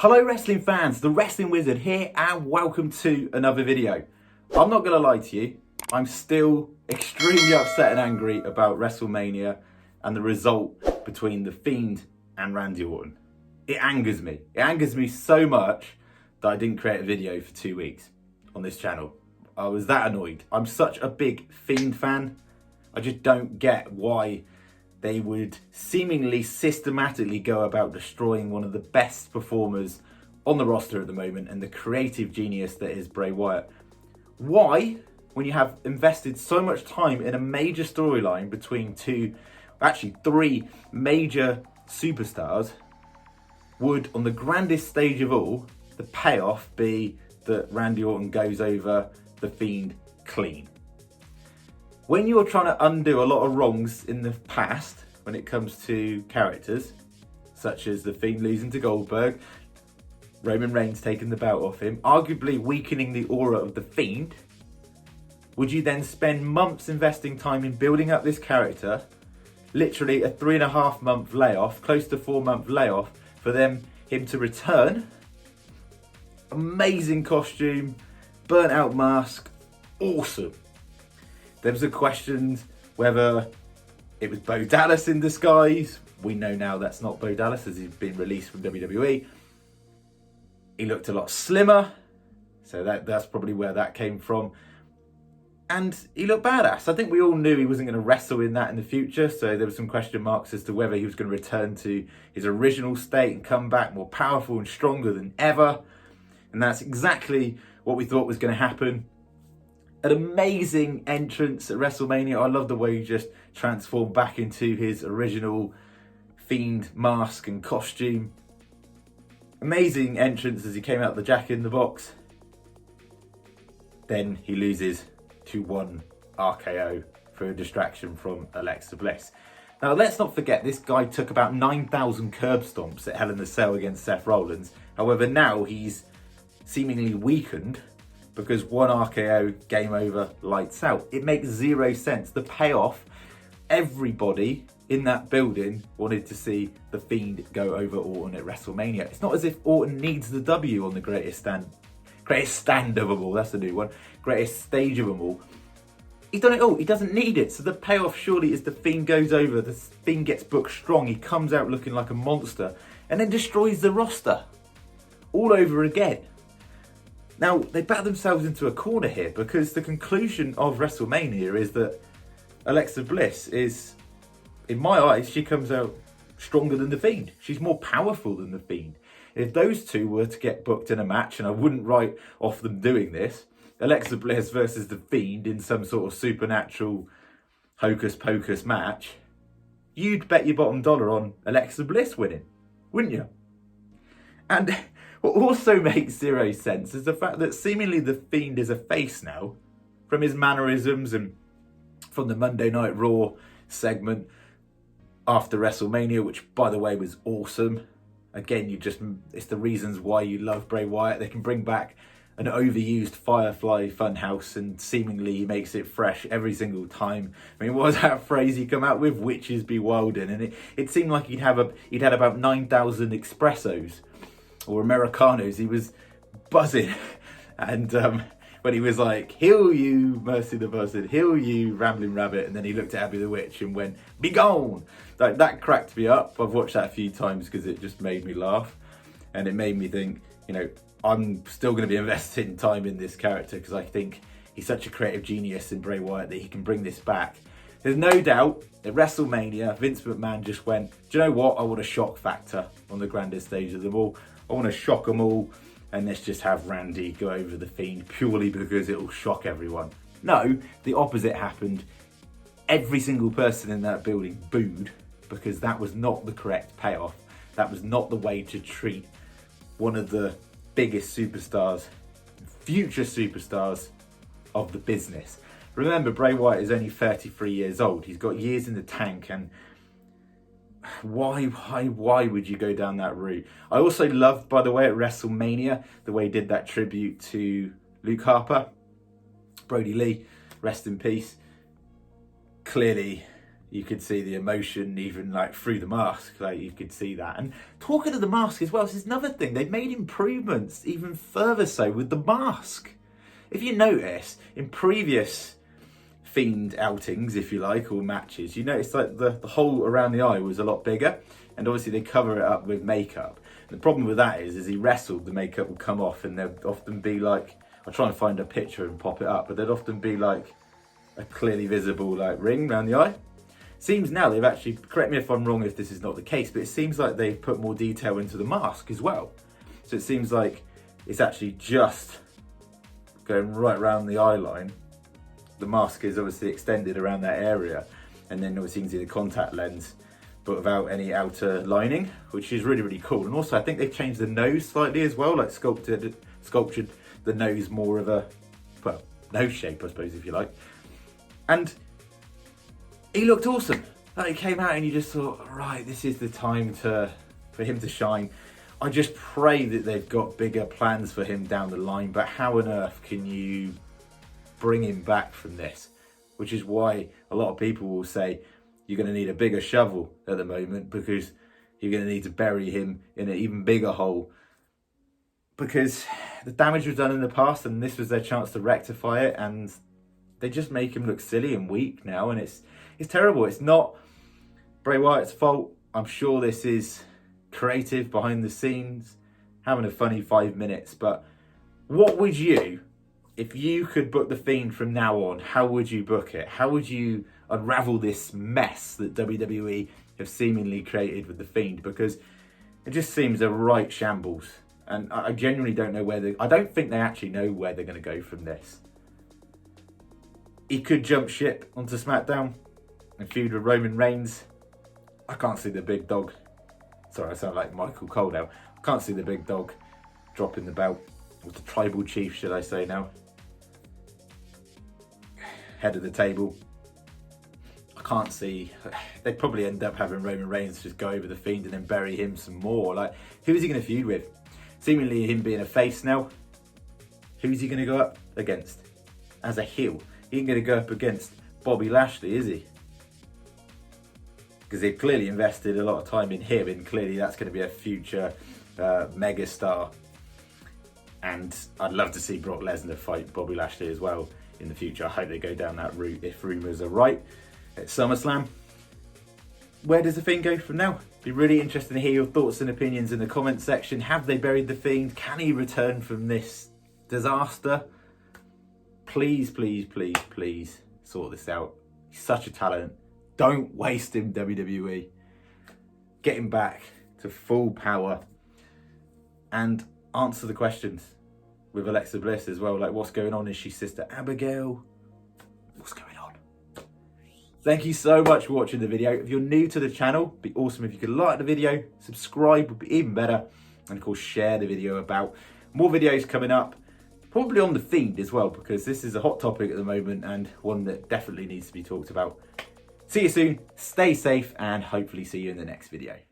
Hello wrestling fans, the Wrestling Wizard here and welcome to another video. I'm not going to lie to you, I'm still extremely upset and angry about WrestleMania and the result between The Fiend and Randy Orton. It angers me. It angers me so much that I didn't create a video for 2 weeks on this channel. I was that annoyed. I'm such a big Fiend fan. I just don't get why they would seemingly systematically go about destroying one of the best performers on the roster at the moment and the creative genius that is Bray Wyatt. Why, when you have invested so much time in a major storyline between three major superstars, would, on the grandest stage of all, the payoff be that Randy Orton goes over The Fiend clean? When you're trying to undo a lot of wrongs in the past when it comes to characters, such as The Fiend losing to Goldberg, Roman Reigns taking the belt off him, arguably weakening the aura of The Fiend, would you then spend months investing time in building up this character, literally a 3.5 month layoff, close to 4 month layoff, for him to return? Amazing costume, burnt out mask, awesome. There was a question whether it was Bo Dallas in disguise. We know now that's not Bo Dallas, as he's been released from WWE. He looked a lot slimmer, so that's probably where that came from. And he looked badass. I think we all knew he wasn't going to wrestle in that in the future, so there were some question marks as to whether he was going to return to his original state and come back more powerful and stronger than ever. And that's exactly what we thought was going to happen. An amazing entrance at WrestleMania. I love the way he just transformed back into his original Fiend mask and costume. Amazing entrance as he came out the Jack in the Box. Then he loses to one RKO for a distraction from Alexa Bliss. Now let's not forget, this guy took about 9,000 curb stomps at Hell in a Cell against Seth Rollins. However, now he's seemingly weakened because one RKO, game over, lights out. It makes zero sense. The payoff, everybody in that building wanted to see The Fiend go over Orton at WrestleMania. It's not as if Orton needs the W on the greatest stand of them all. That's the new one. Greatest stage of them all. He's done it all. He doesn't need it. So the payoff surely is The Fiend goes over, the Fiend gets booked strong, he comes out looking like a monster, and then destroys the roster all over again. Now, they back themselves into a corner here because the conclusion of WrestleMania is that Alexa Bliss is, in my eyes, she comes out stronger than The Fiend. She's more powerful than The Fiend. If those two were to get booked in a match, and I wouldn't write off them doing this, Alexa Bliss versus The Fiend in some sort of supernatural hocus pocus match, you'd bet your bottom dollar on Alexa Bliss winning, wouldn't you? And what also makes zero sense is the fact that seemingly The Fiend is a face now, from his mannerisms and from the Monday Night Raw segment after WrestleMania, which by the way was awesome. Again, it's the reasons why you love Bray Wyatt. They can bring back an overused Firefly Funhouse and seemingly he makes it fresh every single time. I mean, what was that phrase he come out with? Witches be wildin'. And it seemed like he'd had about 9,000 espressos or Americanos. He was buzzing. And when he was like, "Heal you, Mercy the Buzzard, heal you, Rambling Rabbit," and then he looked at Abby the Witch and went, "Be gone!" Like, that cracked me up. I've watched that a few times because it just made me laugh. And it made me think, you know, I'm still going to be investing time in this character because I think he's such a creative genius in Bray Wyatt that he can bring this back. There's no doubt at WrestleMania, Vince McMahon just went, "Do you know what? I want a shock factor on the grandest stage of them all. I want to shock them all. And let's just have Randy go over The Fiend purely because it'll shock everyone." No, the opposite happened. Every single person in that building booed because that was not the correct payoff. That was not the way to treat one of the biggest superstars, future superstars of the business. Remember, Bray Wyatt is only 33 years old. He's got years in the tank, and why would you go down that route? I also loved, by the way, at WrestleMania, the way he did that tribute to Luke Harper. Brodie Lee, rest in peace. Clearly, You could see the emotion even like through the mask, like you could see that. And talking of the mask as well, this is another thing. They've made improvements even further so with the mask. If you notice, in previous Fiend outings, if you like, or matches, you notice like the hole around the eye was a lot bigger. And obviously they cover it up with makeup. The problem with that is he wrestled, the makeup will come off and there'd often be like, I'll try and find a picture and pop it up, but there'd often be like a clearly visible like ring around the eye. Seems now they've actually, correct me if I'm wrong if this is not the case, but it seems like they've put more detail into the mask as well. So it seems like it's actually just going right around the eye line. The mask is obviously extended around that area, and then obviously you can see the contact lens, but without any outer lining, which is really, really cool. And also I think they've changed the nose slightly as well, like sculptured the nose more of a, well, nose shape, I suppose, if you like. And he looked awesome. Like, he came out and you just thought, right, this is the time for him to shine. I just pray that they've got bigger plans for him down the line, but how on earth can you bring him back from this? Which is why a lot of people will say you're going to need a bigger shovel at the moment, because you're going to need to bury him in an even bigger hole, because the damage was done in the past and this was their chance to rectify it, and they just make him look silly and weak now, and it's terrible. It's not Bray Wyatt's fault. I'm sure this is creative behind the scenes, having a funny 5 minutes, but what would you, if you could book The Fiend from now on, how would you book it? How would you unravel this mess that WWE have seemingly created with The Fiend? Because it just seems a right shambles. And I genuinely don't know I don't think they actually know where they're going to go from this. He could jump ship onto SmackDown and feud with Roman Reigns. I can't see the big dog. Sorry, I sound like Michael Cole now. I can't see the big dog dropping the belt. With the tribal chief, should I say now. Head of the table. I can't see. They'd probably end up having Roman Reigns just go over The Fiend and then bury him some more. Like, who is he going to feud with? Seemingly him being a face now. Who's he going to go up against as a heel? He ain't going to go up against Bobby Lashley, is he? Because they've clearly invested a lot of time in him, and clearly that's going to be a future megastar. And I'd love to see Brock Lesnar fight Bobby Lashley as well in the future. I hope they go down that route if rumours are right at SummerSlam. Where does The Fiend go from now? Be really interested to hear your thoughts and opinions in the comments section. Have they buried The Fiend? Can he return from this disaster? Please, please, please, please sort this out. He's such a talent. Don't waste him, WWE. Get him back to full power and answer the questions with Alexa Bliss as well. Like, what's going on? Is she Sister Abigail? What's going on? Thank you so much for watching the video. If you're new to the channel, it'd be awesome if you could like the video, subscribe would be even better, and of course share the video about. More videos coming up, probably on The Fiend as well, because this is a hot topic at the moment and one that definitely needs to be talked about. See you soon, stay safe, and hopefully see you in the next video.